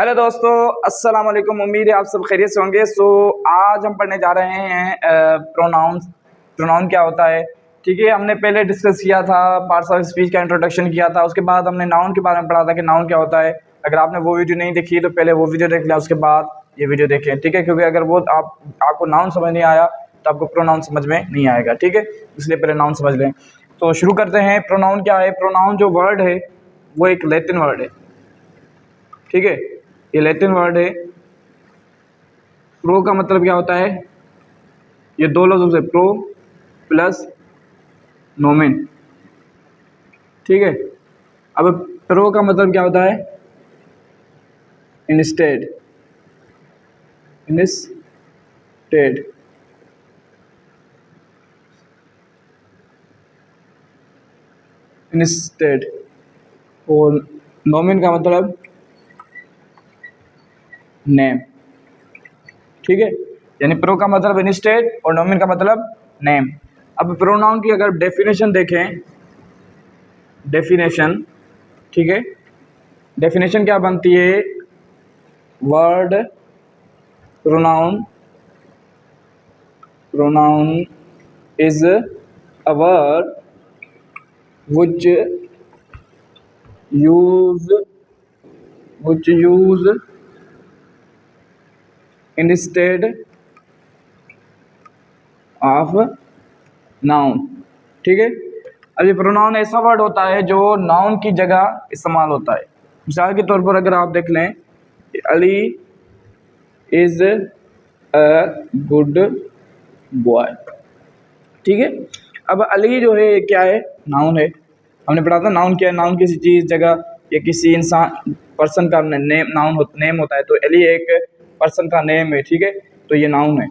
Hello दोस्तों, अस्सलाम वालेकुम। उम्मीद है आप सब खैरियत से होंगे। आज हम पढ़ने जा रहे हैं प्रोनाउन क्या होता है। ठीक है, हमने पहले डिस्कस किया था, पार्ट्स ऑफ स्पीच का इंट्रोडक्शन किया था। उसके बाद हमने नाउन के बारे में पढ़ा था कि नाउन क्या होता है। अगर आपने वो वीडियो नहीं देखी तो पहले वो वीडियो देख लिया, उसके बाद ये वीडियो देखें। ठीक है, क्योंकि अगर वो आपको नाउन समझ नहीं आया तो आपको प्रोनाउन समझ में नहीं आएगा। ठीक है, इसलिए पहले नाउन समझ लें। तो शुरू करते हैं। प्रोनाउन क्या है? प्रोनाउन जो वर्ड है वो एक लैटिन वर्ड है। ठीक है, ये लैटिन वर्ड है। प्रो का मतलब क्या होता है? ये दो लफ्ज़ों से, प्रो प्लस नोमेन। ठीक है, अब प्रो का मतलब क्या होता है? इंस्टेड। इंस्टेड इंस्टेड और नोमेन का मतलब नेम। ठीक है, यानी प्रो का मतलब इंस्टेड और नोमेन का मतलब नेम। अब प्रोनाउन की अगर डेफिनेशन देखें, डेफिनेशन, ठीक है, डेफिनेशन क्या बनती है? Word pronoun is a word which use instead of noun। ठीक है, अब ये प्रोनाउन ऐसा वर्ड होता है जो नाउन की जगह इस्तेमाल होता है। मिसाल के तौर पर अगर आप देख लें, Ali is a good boy. ठीक है, अब अली जो है क्या है? नाउन है। हमने पढ़ा था नाउन क्या है। नाउन किसी चीज़, जगह या किसी इंसान, पर्सन का नेम होता है। तो अली एक पर्सन का नेम है। ठीक है, तो ये नाउन है।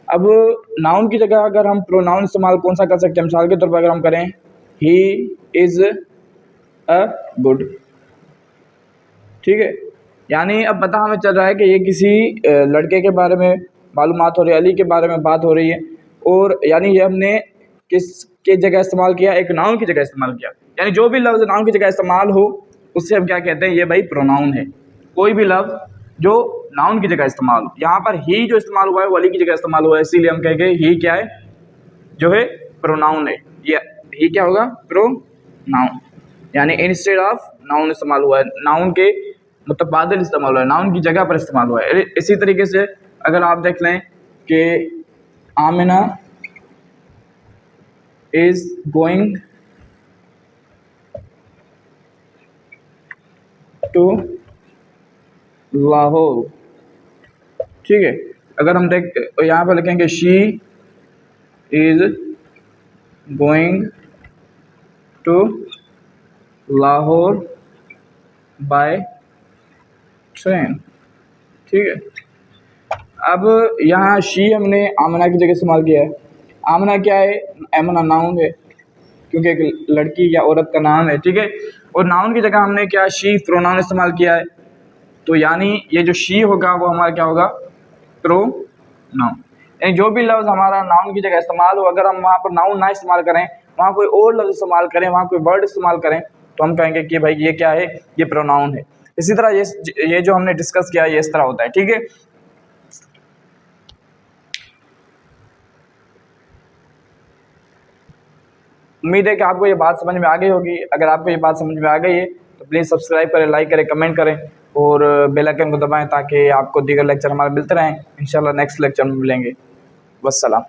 अब नाउन की जगह अगर हम प्रोनाउन इस्तेमाल कौन सा कर सकते हैं? मिसाल के तौर पर अगर हम करें, ही इज़ अ गुड। ठीक है, यानी अब पता हमें चल रहा है कि ये किसी लड़के के बारे में मालूमात हो रही है, अली के बारे में बात हो रही है। और यानी ये हमने किसके जगह इस्तेमाल किया? एक नाउन की जगह इस्तेमाल किया। यानी जो भी लफ्ज़ नाउन की जगह इस्तेमाल हो उससे हम क्या कहते हैं? ये भाई प्रोनाउन है। कोई भी लफ्ज़ जो नाउन की जगह इस्तेमाल हो। यहाँ पर ही जो इस्तेमाल हुआ है वो अली की जगह इस्तेमाल हुआ है, इसीलिए हम कहेंगे ही क्या है? जो है प्रोनाउन है। ये ही क्या होगा? प्रोनाउन, यानी इंस्टेड ऑफ नाउन इस्तेमाल हुआ है, नाउन के मुतबादिल इस्तेमाल हुआ है, नाउन की जगह पर इस्तेमाल हुआ है। इसी तरीके से अगर आप देख लें कि Amina is going to Lahore. ठीक है, अगर हम देख यहाँ पर लिखेंगे she is going to Lahore by train. ठीक है, अब यहाँ शी हमने आमना की जगह इस्तेमाल किया है। आमना क्या है? आमना नाउन है, क्योंकि एक लड़की या औरत का नाम है। ठीक है, और नाउन की जगह हमने क्या? शी प्रोनाउन इस्तेमाल किया है। तो यानी ये जो शी होगा वो हमारा क्या होगा? प्रोनाउन। यानी जो भी लफ्ज़ हमारा नाउन की जगह इस्तेमाल हो, अगर हम वहाँ पर नाउन ना इस्तेमाल करें, वहाँ कोई और लफ्ज़ इस्तेमाल करें, वहाँ कोई वर्ड इस्तेमाल करें, तो हम कहेंगे कि भाई ये क्या है? ये प्रोनाउन है। इसी तरह ये जो हमने डिस्कस किया ये इस तरह होता है। ठीक है, उम्मीद है कि आपको ये बात समझ में आ गई होगी। अगर आपको ये बात समझ में आ गई है तो प्लीज़ सब्सक्राइब करें, लाइक करें, कमेंट करें और बेल आइकन को दबाएं ताकि आपको दीगर लेक्चर हमारे मिलते रहें। इंशाल्लाह नेक्स्ट लेक्चर में मिलेंगे। वस्सलाम।